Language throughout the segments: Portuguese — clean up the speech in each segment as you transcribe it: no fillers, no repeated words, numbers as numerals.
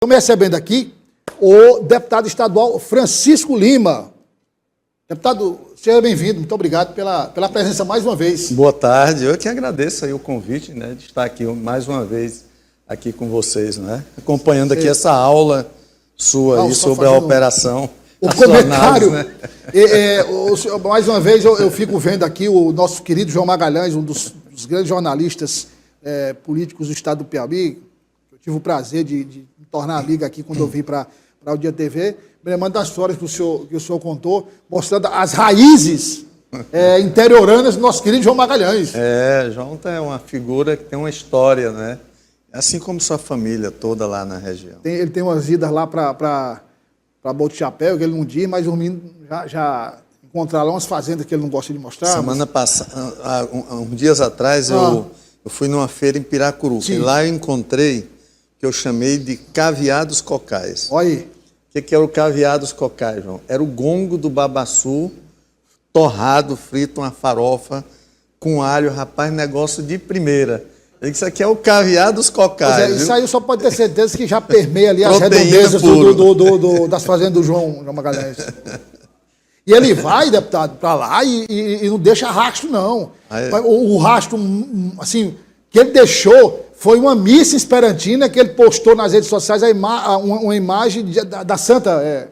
Estamos recebendo aqui o deputado estadual Francisco Lima. Deputado, seja bem-vindo, muito obrigado pela presença mais uma vez. Boa tarde, eu que agradeço aí o convite, né, de estar aqui mais uma vez aqui com vocês, né, acompanhando aqui essa aula sua aí sobre a operação. O comentário, análise, né? Mais uma vez eu fico vendo aqui o nosso querido João Magalhães, um dos grandes jornalistas políticos do estado do Piauí. Eu tive o prazer de me tornar amigo aqui quando eu vim para o Dia TV. Me lembrando das histórias que o senhor contou, mostrando as raízes interioranas do nosso querido João Magalhães. João é uma figura que tem uma história, né? Assim como sua família toda lá na região. Ele tem umas idas lá para Boto Chapéu, que ele não diz, mas os meninos já encontraram lá umas fazendas que ele não gosta de mostrar. Semana passada, uns dias atrás, eu fui numa feira em Piracuru. Sim. E lá eu encontrei que eu chamei de caviar dos cocais. Olha aí. O que era o caviar dos cocais, João? Era o gongo do babaçu, torrado, frito, uma farofa, com alho, rapaz, negócio de primeira. Isso aqui é o caviar dos cocais. Isso aí só pode ter certeza que já permeia ali as redondezas das fazendas do João Magalhães. E ele vai, deputado, para lá e não deixa rastro, não. O rastro, assim, que ele deixou foi uma missa esperantina que ele postou nas redes sociais, uma imagem da Santa.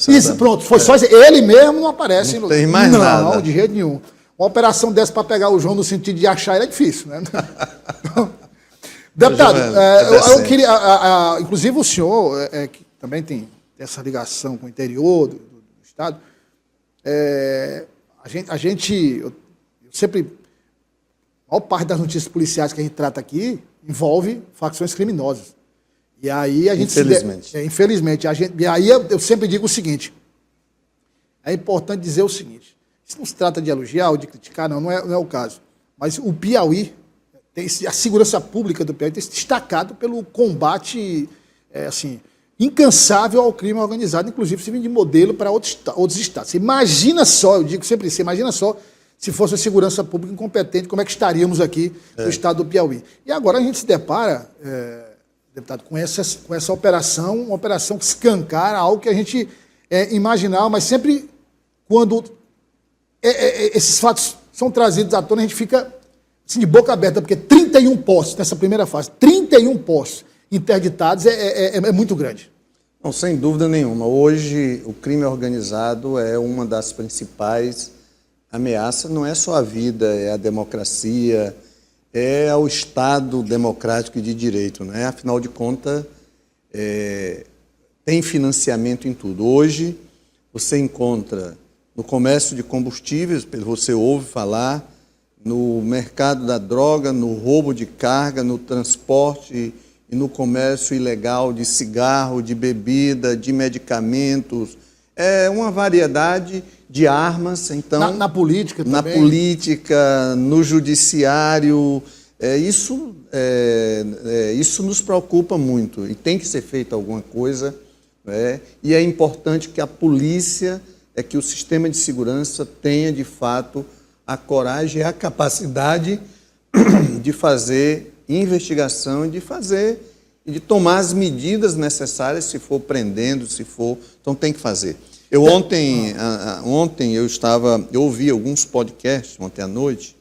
Isso, pronto, foi só ele mesmo não aparece. Não tem mais nada. Não, de jeito nenhum. Uma operação dessa para pegar o João no sentido de achar ele é difícil, né? Deputado, eu queria, inclusive o senhor, que também tem essa ligação com o interior do estado, eu sempre, a maior parte das notícias policiais que a gente trata aqui envolve facções criminosas. E aí a gente infelizmente, e aí eu sempre digo o seguinte: é importante dizer o seguinte. Isso não se trata de elogiar ou de criticar, não é o caso. Mas o Piauí, a segurança pública do Piauí tem se destacado pelo combate incansável ao crime organizado, inclusive servindo de modelo para outros estados. Você imagina só, eu digo sempre isso, imagina só se fosse a segurança pública incompetente, como é que estaríamos aqui no estado do Piauí. E agora a gente se depara, deputado, com essa operação, uma operação que escancara algo que a gente imaginava, mas sempre quando esses fatos são trazidos à tona, a gente fica assim, de boca aberta, porque 31 postos nessa primeira fase, 31 postos interditados é muito grande. Não, sem dúvida nenhuma. Hoje, o crime organizado é uma das principais ameaças, não é só a vida, é a democracia, é o Estado democrático e de direito, né? Afinal de contas, tem financiamento em tudo. Hoje, você encontra no comércio de combustíveis, você ouve falar, no mercado da droga, no roubo de carga, no transporte e no comércio ilegal de cigarro, de bebida, de medicamentos. É uma variedade de armas, então... Na política também. Na política, no judiciário. Isso nos preocupa muito e tem que ser feita alguma coisa. E é importante que a polícia... que o sistema de segurança tenha, de fato, a coragem e a capacidade de fazer investigação e de tomar as medidas necessárias, se for prendendo, então tem que fazer. Ontem eu ouvi alguns podcasts, ontem à noite,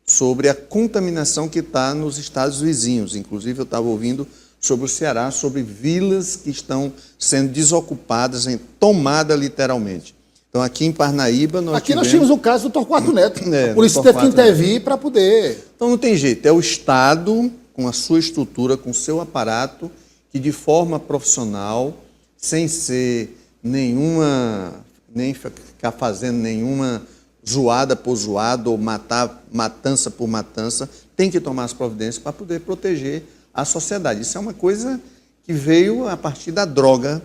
sobre a contaminação que está nos estados vizinhos. Inclusive, eu estava ouvindo sobre o Ceará, sobre vilas que estão sendo desocupadas, tomadas literalmente. Então, aqui em Parnaíba, nós tivemos o caso do Torquato Neto. A polícia teve que intervir para poder... Então, não tem jeito. É o Estado, com a sua estrutura, com o seu aparato, que de forma profissional, sem ser nem ficar fazendo nenhuma zoada por zoada ou matança por matança, tem que tomar as providências para poder proteger a sociedade. Isso é uma coisa que veio a partir da droga,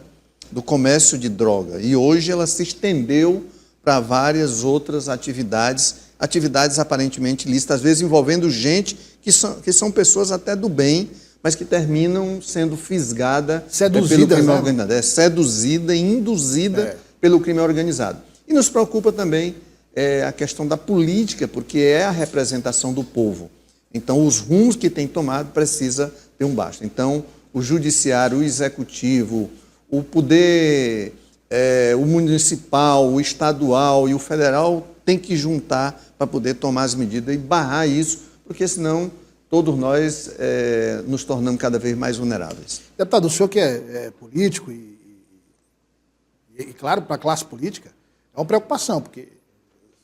do comércio de droga, e hoje ela se estendeu para várias outras atividades aparentemente ilícitas, às vezes envolvendo gente que são pessoas até do bem, mas que terminam sendo fisgadas pelo crime organizado. Seduzida e induzida pelo crime organizado. E nos preocupa também a questão da política, porque é a representação do povo. Então, os rumos que tem tomado precisa ter um basta. Então, o judiciário, o executivo, o poder, o municipal, o estadual e o federal tem que juntar para poder tomar as medidas e barrar isso, porque senão todos nós nos tornamos cada vez mais vulneráveis. Deputado, o senhor que é político e claro, para a classe política, é uma preocupação, porque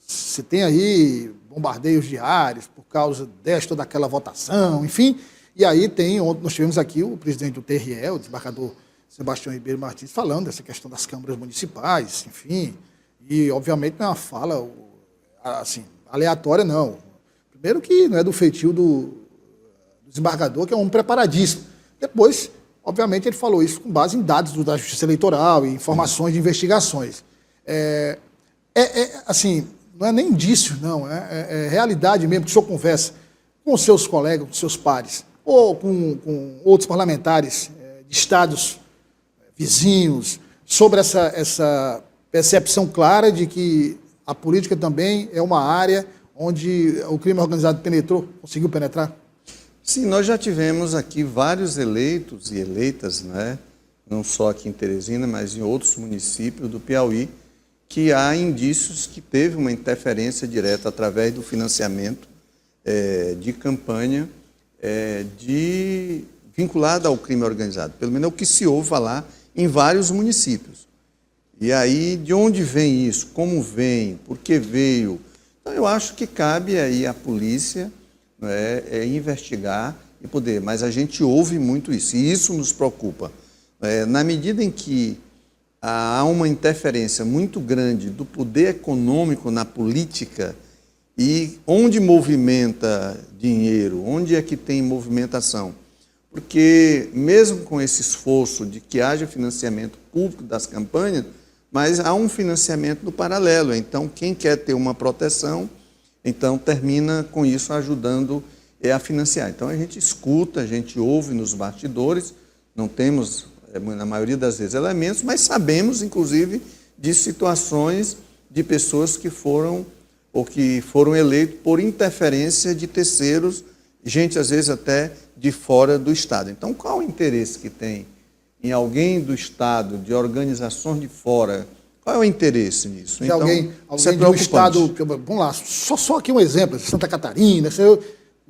você tem aí bombardeios diários por causa desta ou daquela votação, enfim, e aí ontem nós tivemos aqui o presidente do TRE, o desembargador Sebastião Ribeiro Martins, falando dessa questão das câmaras municipais, enfim, e obviamente não é uma fala assim, aleatória, não. Primeiro que não é do feitio do desembargador, que é um preparadíssimo. Depois, obviamente, ele falou isso com base em dados da Justiça Eleitoral e informações de investigações. Assim, não é nem indício, não, é realidade mesmo, que o senhor conversa com seus colegas, com seus pares, ou com outros parlamentares de estados vizinhos, sobre essa percepção clara de que a política também é uma área onde o crime organizado conseguiu penetrar? Sim, nós já tivemos aqui vários eleitos e eleitas, né? Não só aqui em Teresina, mas em outros municípios do Piauí, que há indícios que teve uma interferência direta através do financiamento de campanha vinculada ao crime organizado. Pelo menos é o que se ouve falar em vários municípios. E aí, de onde vem isso? Como vem? Por que veio? Então, eu acho que cabe aí à polícia investigar e poder. Mas a gente ouve muito isso, e isso nos preocupa. Na medida em que há uma interferência muito grande do poder econômico na política, e onde movimenta dinheiro, onde é que tem movimentação? Porque mesmo com esse esforço de que haja financiamento público das campanhas, mas há um financiamento no paralelo. Então, quem quer ter uma proteção, então termina com isso ajudando a financiar. Então, a gente escuta, a gente ouve nos bastidores, não temos, na maioria das vezes, elementos, mas sabemos, inclusive, de situações de pessoas que foram eleitos por interferência de terceiros, gente, às vezes, até de fora do Estado. Então, qual o interesse que tem em alguém do Estado, de organizações de fora? Qual é o interesse nisso? Então, alguém de um Estado... Vamos lá, só aqui um exemplo, Santa Catarina, se eu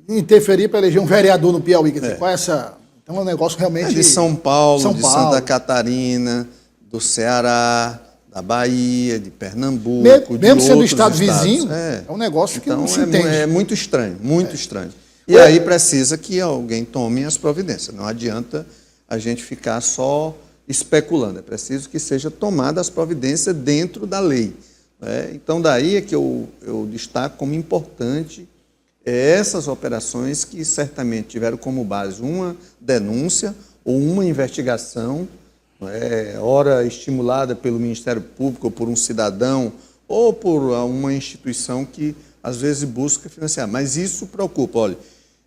interferir para eleger um vereador no Piauí, quer dizer, qual é essa... Então, é um negócio realmente... de São Paulo, Santa Catarina, do Ceará, da Bahia, de Pernambuco, mesmo sendo Estado vizinho, é um negócio que não se entende. É muito estranho, muito estranho. E aí precisa que alguém tome as providências. Não adianta a gente ficar só especulando. É preciso que seja tomada as providências dentro da lei. Então, daí é que eu destaco como importante essas operações que certamente tiveram como base uma denúncia ou uma investigação, ora estimulada pelo Ministério Público ou por um cidadão ou por uma instituição que às vezes busca financiar. Mas isso preocupa. Olha,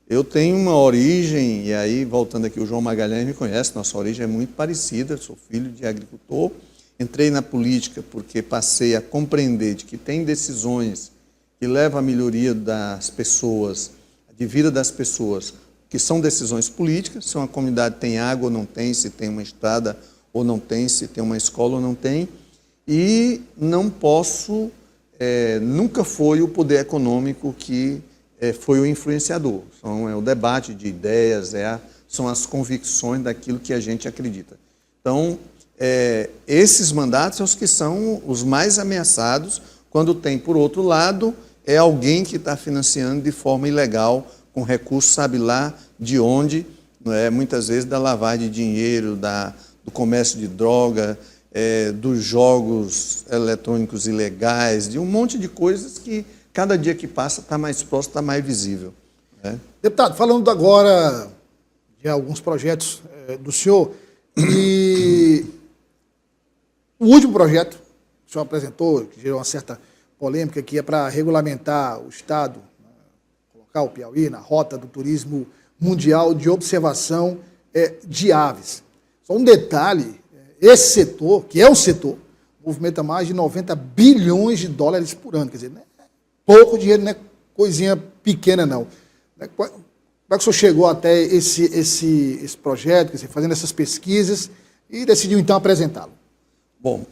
eu tenho uma origem, e aí voltando aqui, o João Magalhães me conhece, nossa origem é muito parecida, sou filho de agricultor, entrei na política porque passei a compreender de que tem decisões que levam à melhoria das pessoas, de vida das pessoas, que são decisões políticas, se uma comunidade tem água ou não tem, se tem uma estrada ou não tem, se tem uma escola ou não tem, e não posso, nunca foi o poder econômico que foi o influenciador. É o debate de ideias, são as convicções daquilo que a gente acredita. Então, esses mandatos são os que são os mais ameaçados, quando tem, por outro lado, alguém que está financiando de forma ilegal, com recursos, sabe lá de onde, muitas vezes da lavagem de dinheiro, do comércio de droga, dos jogos eletrônicos ilegais, de um monte de coisas que cada dia que passa está mais próximo, está mais visível. Deputado, falando agora de alguns projetos do senhor, e o último projeto que o senhor apresentou, que gerou uma certa polêmica, que é para regulamentar o Estado, colocar o Piauí na rota do turismo mundial de observação de aves. Só um detalhe, esse setor, que é um setor, movimenta mais de 90 bilhões de dólares por ano, quer dizer, não é pouco dinheiro, não é coisinha pequena, não. Como é que o senhor chegou até esse projeto, quer dizer, fazendo essas pesquisas e decidiu então apresentá-lo? Bom,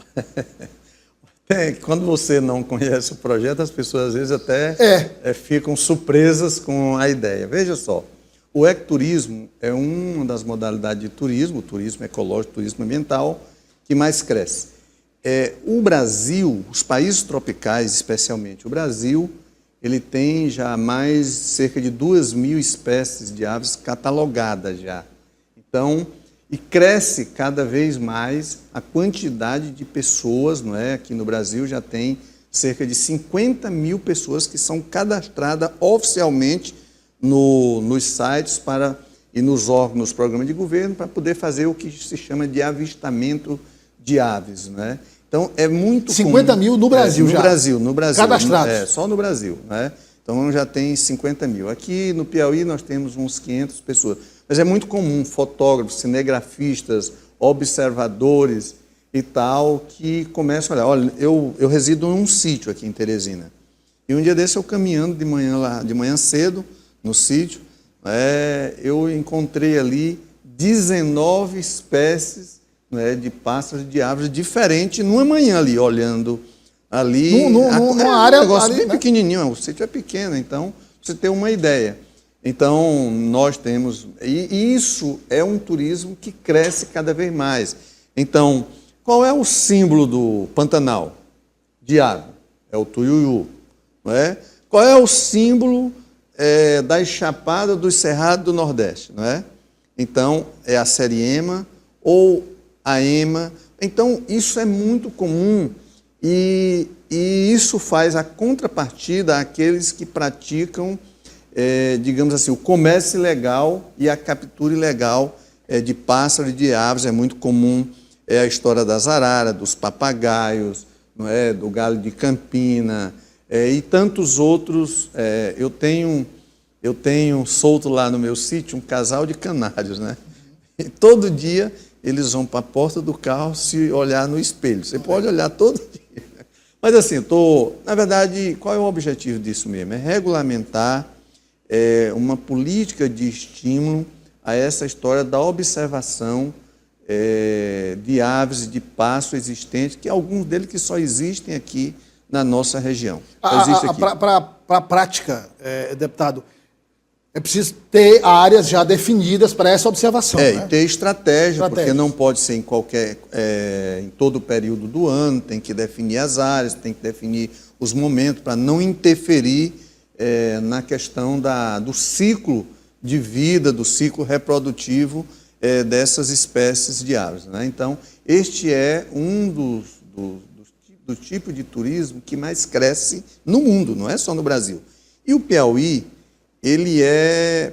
quando você não conhece o projeto, as pessoas às vezes até ficam surpresas com a ideia. Veja só, o ecoturismo é uma das modalidades de turismo, o turismo ecológico, o turismo ambiental, que mais cresce. O Brasil, os países tropicais especialmente, o Brasil, ele tem já mais cerca de 2.000 espécies de aves catalogadas já. Então, e cresce cada vez mais a quantidade de pessoas, não é? Aqui no Brasil já tem cerca de 50.000 pessoas que são cadastradas oficialmente nos sites e nos órgãos, nos programas de governo, para poder fazer o que se chama de avistamento de aves, não é? Então, é muito 50.000 no Brasil já? No Brasil. Cadastrados? Só no Brasil, né? Então, já tem 50.000. Aqui no Piauí, nós temos uns 500 pessoas. Mas é muito comum fotógrafos, cinegrafistas, observadores e tal, que começam a olhar. Olha, eu resido num sítio aqui em Teresina. E um dia desse, eu caminhando de manhã cedo, no sítio, eu encontrei ali 19 espécies, né, de pássaros, de árvores diferentes, numa manhã ali, olhando ali. Numa área um negócio ali, bem né? pequenininho, o sítio é pequeno, então, pra você ter uma ideia. Então, nós temos... E isso é um turismo que cresce cada vez mais. Então, qual é o símbolo do Pantanal? De água. É o tuiuiu. Não é? Qual é o símbolo da Chapada dos Cerrados do Nordeste? Não é? Então, é a seriema ou a ema. Então, isso é muito comum e isso faz a contrapartida àqueles que praticam, digamos assim, o comércio ilegal e a captura ilegal de pássaros e de aves. É muito comum a história das araras, dos papagaios, não é? Do galho de Campina e tantos outros. Eu tenho solto lá no meu sítio um casal de canários, né? E todo dia eles vão para a porta do carro se olhar no espelho. Você pode olhar todo dia. Mas assim, na verdade, qual é o objetivo disso mesmo? É regulamentar uma política de estímulo a essa história da observação de aves e de pássaros existentes, que alguns deles que só existem aqui na nossa região. Para a prática, deputado, é preciso ter áreas já definidas para essa observação. Né? E ter estratégia, porque não pode ser em todo o período do ano, tem que definir as áreas, tem que definir os momentos para não interferir na questão do ciclo de vida, do ciclo reprodutivo dessas espécies de aves. Né? Então, este é um do tipo de turismo que mais cresce no mundo, não é só no Brasil. E o Piauí,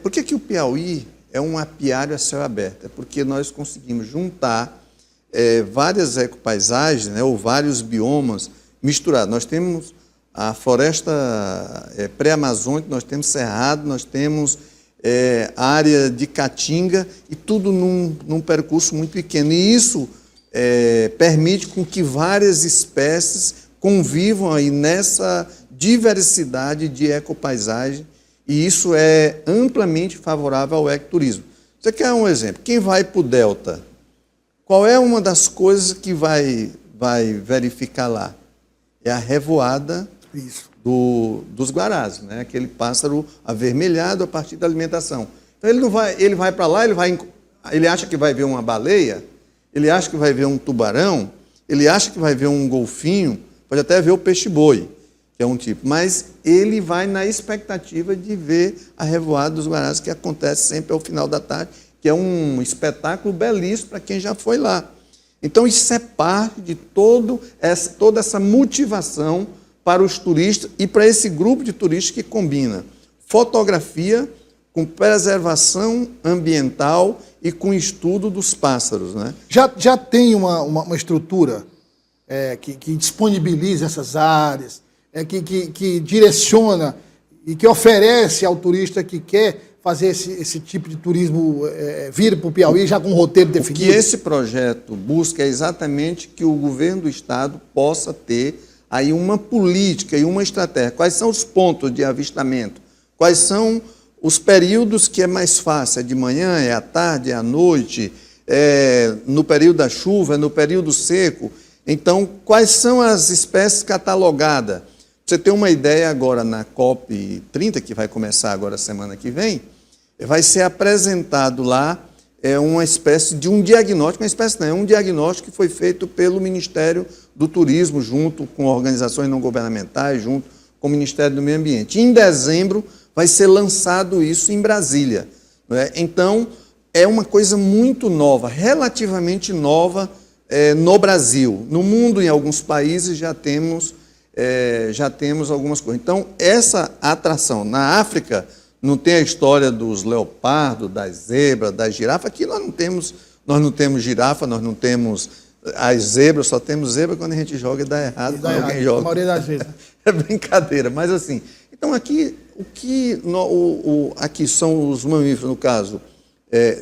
por que o Piauí é um apiário a céu aberto? É porque nós conseguimos juntar várias ecopaisagens, né, ou vários biomas misturados. Nós temos a floresta pré-amazônica, nós temos cerrado, nós temos área de caatinga, e tudo num percurso muito pequeno. E isso permite com que várias espécies convivam aí nessa diversidade de ecopaisagem, e isso é amplamente favorável ao ecoturismo. Você quer um exemplo? Quem vai para o Delta, qual é uma das coisas que vai verificar lá? É a revoada dos guarás, né? Aquele pássaro avermelhado a partir da alimentação. Então ele vai para lá, ele acha que vai ver uma baleia, ele acha que vai ver um tubarão, ele acha que vai ver um golfinho, pode até ver o peixe-boi, que é um tipo, mas ele vai na expectativa de ver a revoada dos guarás, que acontece sempre ao final da tarde, que é um espetáculo belíssimo para quem já foi lá. Então, isso é parte de toda essa motivação para os turistas e para esse grupo de turistas que combina fotografia com preservação ambiental e com estudo dos pássaros. Né? Já tem uma estrutura que disponibiliza essas áreas, que direciona e que oferece ao turista que quer fazer esse tipo de turismo vir para o Piauí já com um roteiro definido? O que esse projeto busca é exatamente que o governo do estado possa ter aí uma política e uma estratégia. Quais são os pontos de avistamento? Quais são os períodos que é mais fácil, é de manhã, é à tarde, é à noite, é no período da chuva, é no período seco. Então, quais são as espécies catalogadas? Para você ter uma ideia, agora na COP30, que vai começar agora semana que vem, vai ser apresentado lá uma espécie de um diagnóstico, uma espécie não, é um diagnóstico que foi feito pelo Ministério do Turismo, junto com organizações não governamentais, junto com o Ministério do Meio Ambiente. Em dezembro vai ser lançado isso em Brasília, não é? Então, é uma coisa muito nova, relativamente nova no Brasil. No mundo, em alguns países, já temos algumas coisas. Então, essa atração na África não tem a história dos leopardos, das zebras, das girafas. Aqui nós não temos girafa, nós não temos as zebras, só temos zebra quando a gente joga e dá errado. Alguém joga. A maioria das vezes. Né? É brincadeira, mas assim. Então aqui aqui são os mamíferos, no caso,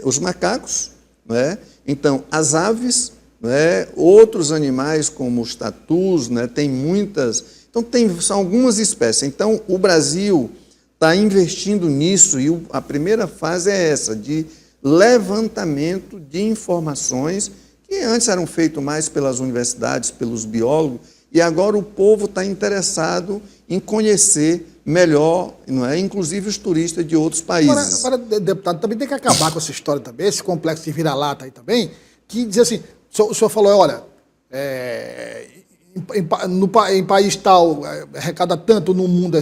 os macacos, né? Então as aves, né? Outros animais como os tatus, né? Tem muitas. Então são algumas espécies. Então o Brasil está investindo nisso e a primeira fase é essa, de levantamento de informações que antes eram feitas mais pelas universidades, pelos biólogos, e agora o povo está interessado em conhecer melhor, não é? Inclusive os turistas de outros países. Agora, deputado, também tem que acabar com essa história também, esse complexo de vira-lata aí também, que diz assim, o senhor falou, olha, em país tal, arrecada tanto, no mundo é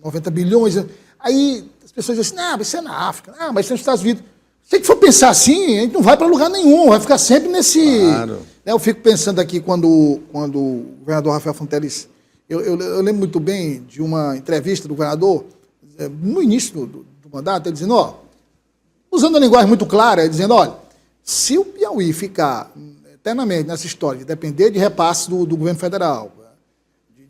90 bilhões, aí as pessoas dizem assim, vai ser na África, vai ser nos Estados Unidos. Se a gente for pensar assim, a gente não vai para lugar nenhum, vai ficar sempre nesse... Claro. Eu fico pensando aqui quando o governador Rafael Fonteles... Eu lembro muito bem de uma entrevista do governador, no início do mandato, ele dizendo, usando a linguagem muito clara, dizendo, olha, se o Piauí ficar eternamente nessa história de depender de repasses do governo federal,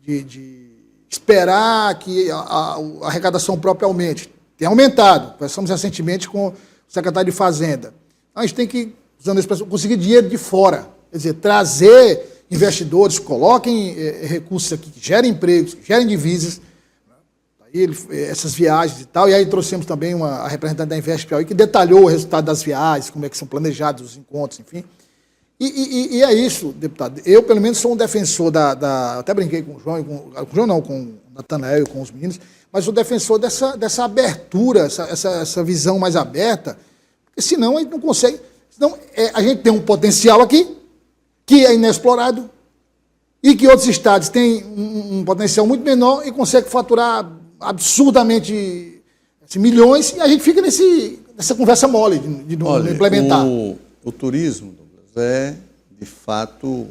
de esperar que a arrecadação própria aumente, tem aumentado, conversamos recentemente com o secretário de Fazenda, a gente tem que, usando a expressão, conseguir dinheiro de fora, quer dizer, trazer investidores, coloquem recursos aqui que gerem empregos, que gerem divisas, aí essas viagens e tal, e aí trouxemos também a representante da Invest Piauí que detalhou o resultado das viagens, como é que são planejados os encontros, enfim. E é isso, deputado. Eu, pelo menos, sou um defensor até brinquei com o João, com o Natanael e com os meninos, mas sou defensor dessa abertura, essa visão mais aberta, porque senão a gente não consegue. Senão, a gente tem um potencial aqui, que é inexplorado, e que outros estados têm um potencial muito menor e conseguem faturar absurdamente milhões, e a gente fica nessa conversa mole de não implementar. O turismo, Douglas, é, de fato,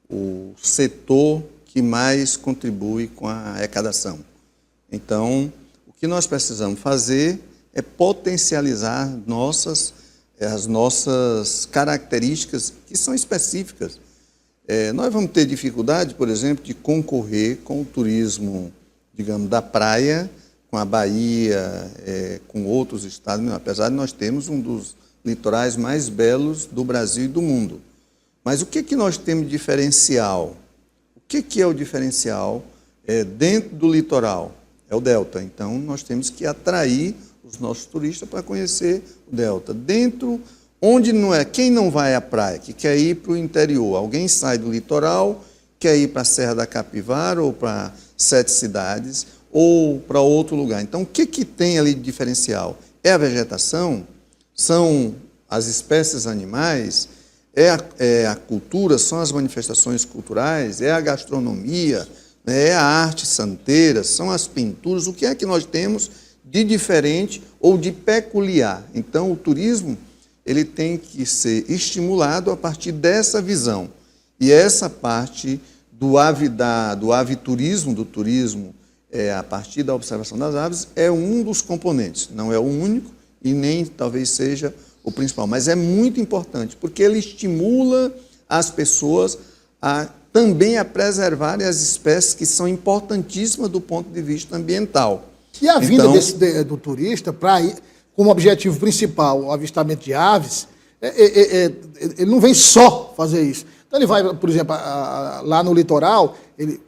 o setor que mais contribui com a arrecadação. Então, o que nós precisamos fazer é potencializar as nossas características que são específicas. Nós vamos ter dificuldade, por exemplo, de concorrer com o turismo, digamos, da praia, com a Bahia, com outros estados, apesar de nós termos um dos litorais mais belos do Brasil e do mundo. Mas o que nós temos de diferencial? O que é o diferencial dentro do litoral? É o delta. Então, nós temos que atrair os nossos turistas para conhecer o delta. Dentro, onde não é, quem não vai à praia, que quer ir para o interior, alguém sai do litoral, quer ir para a Serra da Capivara ou para 7 cidades ou para outro lugar. Então, o que tem ali de diferencial? É a vegetação, são as espécies animais, é a cultura, são as manifestações culturais, é a gastronomia, é a arte santeira, são as pinturas, o que é que nós temos de diferente ou de peculiar. Então, o turismo ele tem que ser estimulado a partir dessa visão. E essa parte do aviturismo, do turismo, a partir da observação das aves, é um dos componentes. Não é o único e nem talvez seja o principal, mas é muito importante, porque ele estimula as pessoas também a preservarem as espécies que são importantíssimas do ponto de vista ambiental. E a vinda do turista, como objetivo principal o avistamento de aves, ele não vem só fazer isso. Então ele vai, por exemplo, lá no litoral, ele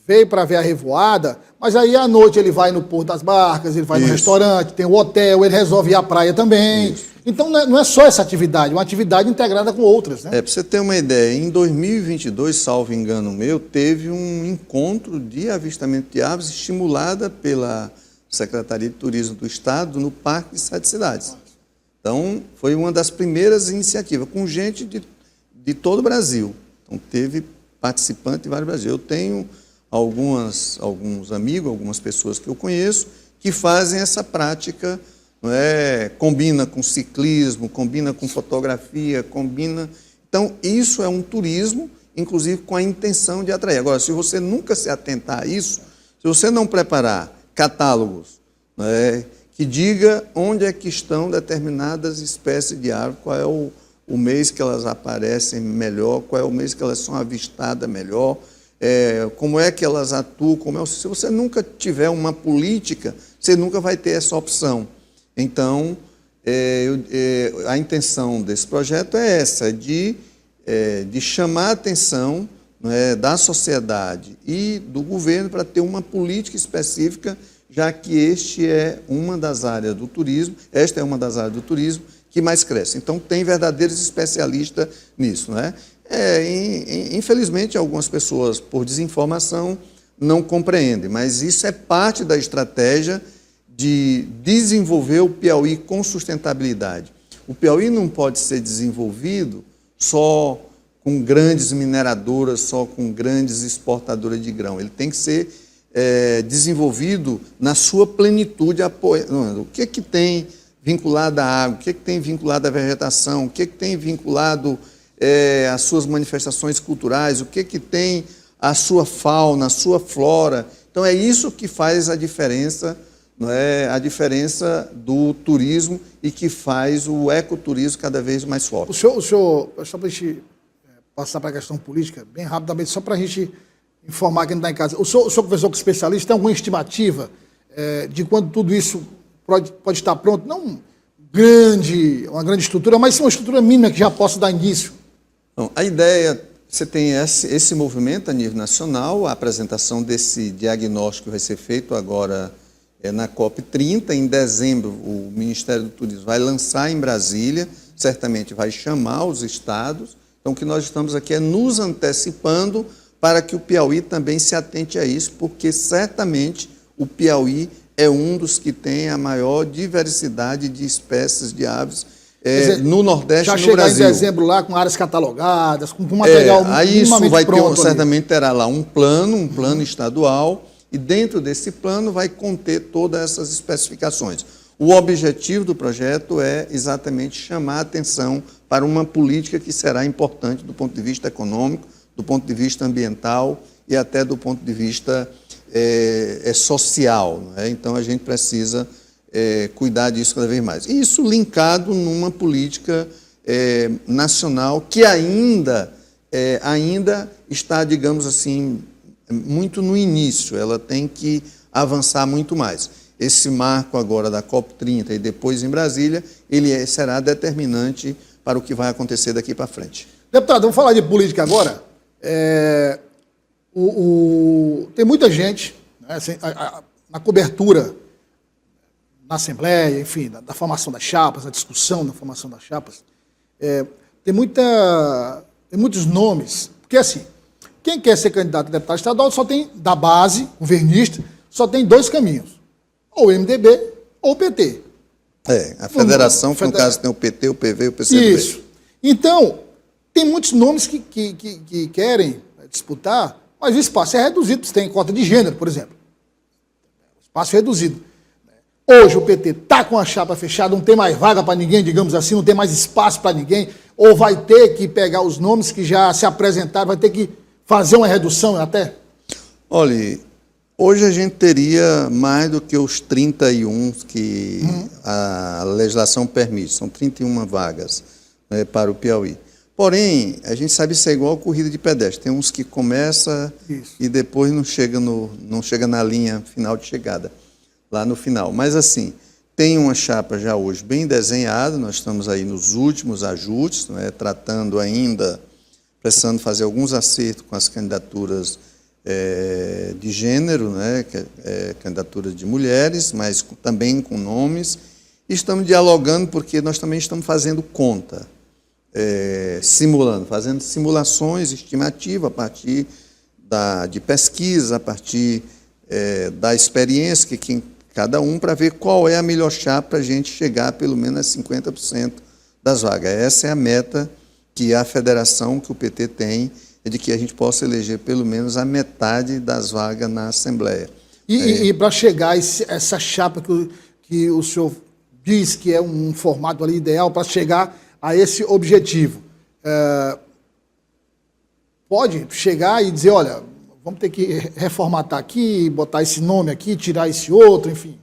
veio para ver a revoada, mas aí à noite ele vai no Porto das Barcas, ele vai no restaurante, tem o hotel, ele resolve ir à praia também. Isso. Então não é só essa atividade, é uma atividade integrada com outras, né? Para você ter uma ideia, em 2022, salvo engano meu, teve um encontro de avistamento de aves estimulada pela Secretaria de Turismo do Estado no Parque de 7 Cidades. Então, foi uma das primeiras iniciativas, com gente de todo o Brasil. Então, teve participante de vários Brasil. Eu tenho alguns amigos, algumas pessoas que eu conheço, que fazem essa prática, não é? Combina com ciclismo, combina com fotografia, combina... Então, isso é um turismo, inclusive com a intenção de atrair. Agora, se você nunca se atentar a isso, se você não preparar catálogos, não é? Que diga onde é que estão determinadas espécies de árvore, qual é o mês que elas aparecem melhor, qual é o mês que elas são avistadas melhor, como é que elas atuam, se você nunca tiver uma política, você nunca vai ter essa opção. Então, a intenção desse projeto é essa, de chamar a atenção, não é, da sociedade e do governo para ter uma política específica, já que esta é uma das áreas do turismo que mais cresce. Então, tem verdadeiros especialistas nisso, não é? Infelizmente, algumas pessoas, por desinformação, não compreendem, mas isso é parte da estratégia de desenvolver o Piauí com sustentabilidade. O Piauí não pode ser desenvolvido só com grandes mineradoras, só com grandes exportadoras de grão. Ele tem que ser desenvolvido na sua plenitude. O que tem vinculado à água, o que tem vinculado à vegetação, o que tem vinculado às suas manifestações culturais, o que tem a sua fauna, a sua flora. Então, é isso que faz a diferença, não é? A diferença do turismo e que faz o ecoturismo cada vez mais forte. O senhor só para a gente passar para a questão política, bem rapidamente, só para a gente informar quem está em casa. O senhor conversou com especialistas, tem alguma estimativa de quando tudo isso pode estar pronto? Não uma grande estrutura, mas uma estrutura mínima que já possa dar início. Então, a ideia, você tem esse movimento a nível nacional, a apresentação desse diagnóstico vai ser feito agora na COP30, em dezembro o Ministério do Turismo vai lançar em Brasília, certamente vai chamar os estados. Então, o que nós estamos aqui é nos antecipando para que o Piauí também se atente a isso, porque certamente o Piauí é um dos que tem a maior diversidade de espécies de aves no Nordeste e no Brasil. Já chegar em dezembro lá com áreas catalogadas, com material aí isso vai pronto certamente terá lá um plano estadual, e dentro desse plano vai conter todas essas especificações. O objetivo do projeto é exatamente chamar a atenção para uma política que será importante do ponto de vista econômico, do ponto de vista ambiental e até do ponto de vista social. Não é? Então, a gente precisa cuidar disso cada vez mais. E isso linkado numa política nacional que ainda está, digamos assim, muito no início. Ela tem que avançar muito mais. Esse marco agora da COP30 e depois em Brasília, ele será determinante para o que vai acontecer daqui para frente. Deputado, vamos falar de política agora. Tem muita gente, né, assim, na cobertura, na Assembleia, enfim, da formação das chapas, na discussão da formação das chapas, tem muitos nomes, porque assim, quem quer ser candidato a deputado estadual só tem, da base, governista, só tem dois caminhos, ou o MDB ou o PT. A federação, que no caso tem o PT, o PV e o PCdoB. Isso. Então, tem muitos nomes que querem disputar, mas o espaço é reduzido. Você tem cota de gênero, por exemplo. O espaço é reduzido. Hoje o PT está com a chapa fechada, não tem mais vaga para ninguém, digamos assim, não tem mais espaço para ninguém, ou vai ter que pegar os nomes que já se apresentaram, vai ter que fazer uma redução até? Olha, hoje a gente teria mais do que os 31 que a legislação permite, são 31 vagas, né, para o Piauí. Porém, a gente sabe isso é igual a corrida de pedestre, tem uns que começa e depois não chega na linha final de chegada, lá no final. Mas assim, tem uma chapa já hoje bem desenhada, nós estamos aí nos últimos ajustes, não é, tratando ainda, precisando fazer alguns acertos com as candidaturas de gênero, né, candidaturas de mulheres, mas também com nomes. Estamos dialogando porque nós também estamos fazendo conta, fazendo simulações estimativas a partir de pesquisa, a partir da experiência que cada um, para ver qual é a melhor chapa para a gente chegar pelo menos a 50% das vagas. Essa é a meta que a federação, que o PT tem, é de que a gente possa eleger pelo menos a metade das vagas na Assembleia. E para chegar essa chapa que o senhor diz que é um formato ali ideal para chegar a esse objetivo, pode chegar e dizer, olha, vamos ter que reformatar aqui, botar esse nome aqui, tirar esse outro, enfim.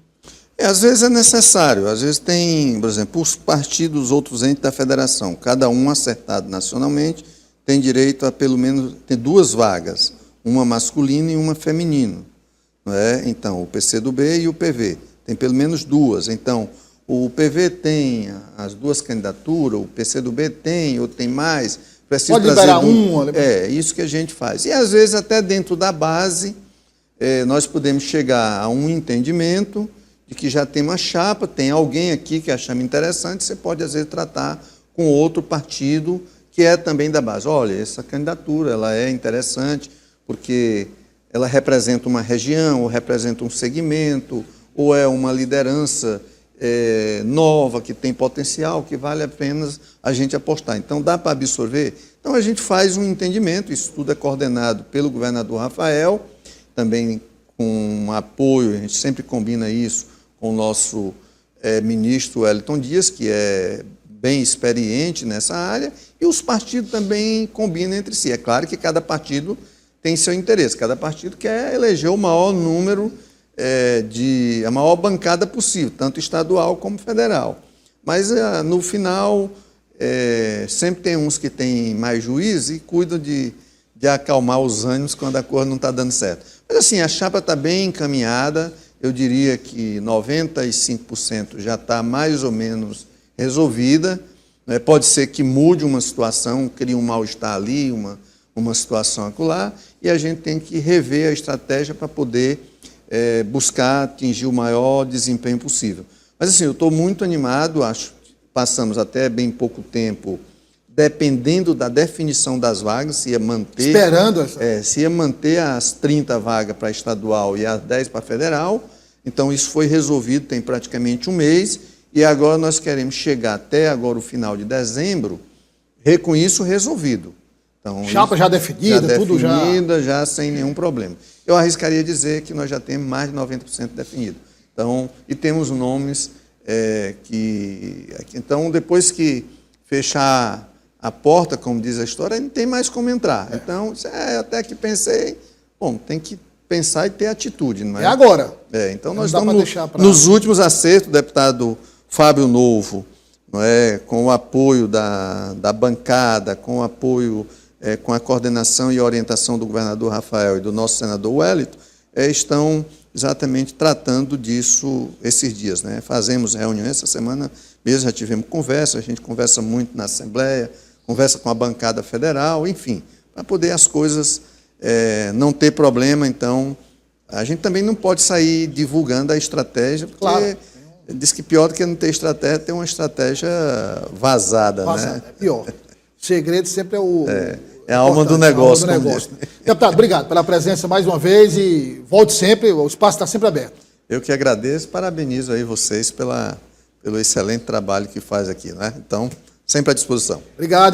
Às vezes é necessário, às vezes tem, por exemplo, os partidos, outros entes da federação, cada um acertado nacionalmente, tem direito a pelo menos ter 2 vagas, uma masculina e uma feminina. Não é? Então, o PCdoB e o PV, tem pelo menos 2. Então, o PV tem as 2 candidaturas, o PCdoB tem, ou tem mais. Pode liberar uma. É, isso que a gente faz. E, às vezes, até dentro da base, nós podemos chegar a um entendimento de que já tem uma chapa, tem alguém aqui que a chama interessante, você pode, às vezes, tratar com outro partido que é também da base. Olha, essa candidatura ela é interessante porque ela representa uma região, ou representa um segmento, ou é uma liderança nova, que tem potencial, que vale a pena a gente apostar. Então, dá para absorver? Então, a gente faz um entendimento, isso tudo é coordenado pelo governador Rafael, também com um apoio, a gente sempre combina isso com o nosso ministro Wellington Dias, que é bem experiente nessa área, e os partidos também combinam entre si. É claro que cada partido tem seu interesse, cada partido quer eleger o maior número, a maior bancada possível, tanto estadual como federal. Mas, no final, sempre tem uns que têm mais juízo e cuidam de acalmar os ânimos quando a coisa não está dando certo. Mas, assim, a chapa está bem encaminhada, eu diria que 95% já está mais ou menos resolvida. Pode ser que mude uma situação, crie um mal-estar ali, uma situação acolá, e a gente tem que rever a estratégia para poder buscar atingir o maior desempenho possível. Mas, assim, eu estou muito animado, acho que passamos até bem pouco tempo, dependendo da definição das vagas, se ia manter... Esperando essa... se ia manter as 30 vagas para estadual e as 10 para federal. Então, isso foi resolvido tem praticamente um mês, e agora nós queremos chegar até agora o final de dezembro, com isso resolvido. Então, chapa já definida, tudo já... já sem nenhum problema. Eu arriscaria dizer que nós já temos mais de 90% definido. Então, e temos nomes Então, depois que fechar a porta, como diz a história, não tem mais como entrar. Então, até que pensei... Bom, tem que pensar e ter atitude, não é? É agora. Então, nós estamos nos últimos acertos, o deputado Fábio Novo, não é? Com o apoio da bancada, com o apoio... com a coordenação e orientação do governador Rafael e do nosso senador Wellington, estão exatamente tratando disso esses dias. Né? Fazemos reuniões, essa semana mesmo já tivemos conversa, a gente conversa muito na Assembleia, conversa com a bancada federal, enfim, para poder as coisas não ter problema. Então, a gente também não pode sair divulgando a estratégia, porque claro, diz que pior do que não ter estratégia, ter uma estratégia vazada. Né? É pior. O segredo sempre é o... É a alma do negócio. Deputado, obrigado pela presença mais uma vez e volte sempre, o espaço está sempre aberto. Eu que agradeço, parabenizo aí vocês pelo excelente trabalho que faz aqui, né? Então, sempre à disposição. Obrigado.